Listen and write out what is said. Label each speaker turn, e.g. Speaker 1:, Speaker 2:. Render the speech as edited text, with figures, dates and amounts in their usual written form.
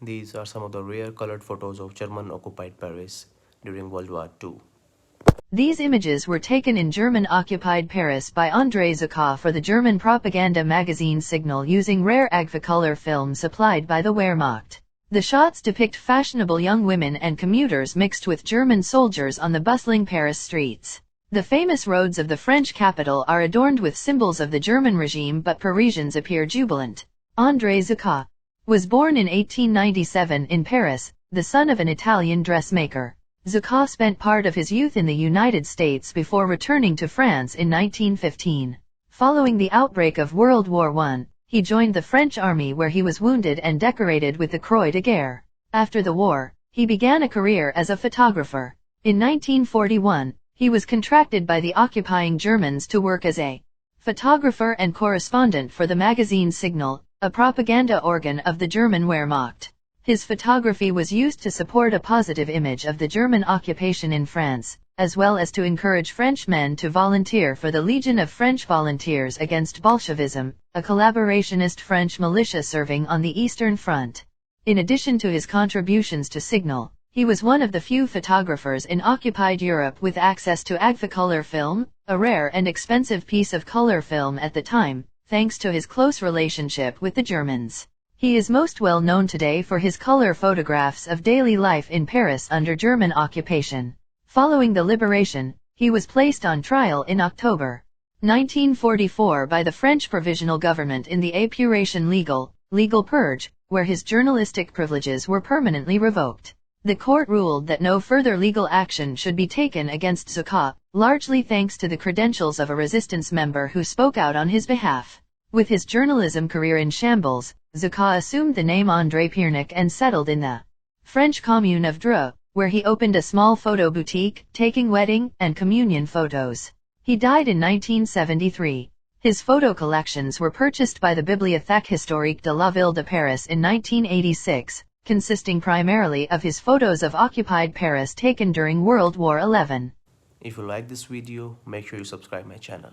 Speaker 1: These are some of the rare colored photos of German-occupied Paris during World War II.
Speaker 2: These images were taken in German-occupied Paris by André Zucca for the German propaganda magazine Signal using rare Agfacolor film supplied by the Wehrmacht. The shots depict fashionable young women and commuters mixed with German soldiers on the bustling Paris streets. The famous roads of the French capital are adorned with symbols of the German regime, but Parisians appear jubilant. André Zucca was born in 1897 in Paris, the son of an Italian dressmaker. Zucca spent part of his youth in the United States before returning to France in 1915. Following the outbreak of World War I, he joined the French army where he was wounded and decorated with the Croix de Guerre. After the war, he began a career as a photographer. In 1941, he was contracted by the occupying Germans to work as a photographer and correspondent for the magazine Signal, a propaganda organ of the German Wehrmacht. His photography was used to support a positive image of the German occupation in France, as well as to encourage French men to volunteer for the Legion of French Volunteers Against Bolshevism, a collaborationist French militia serving on the Eastern Front. In addition to his contributions to Signal, he was one of the few photographers in occupied Europe with access to Agfacolor film, a rare and expensive piece of color film at the time, thanks to his close relationship with the Germans. He is most well known today for his color photographs of daily life in Paris under German occupation. Following the liberation, he was placed on trial in October 1944 by the French Provisional Government in the Épuration legal purge, where his journalistic privileges were permanently revoked. The court ruled that no further legal action should be taken against Zucca, largely thanks to the credentials of a resistance member who spoke out on his behalf. With his journalism career in shambles, Zucca assumed the name André Piernic and settled in the French commune of Dreux, where he opened a small photo boutique, taking wedding and communion photos. He died in 1973. His photo collections were purchased by the Bibliothèque historique de la Ville de Paris in 1986, consisting primarily of his photos of occupied Paris taken during World War XI.
Speaker 1: If you like this video, make sure you subscribe my channel.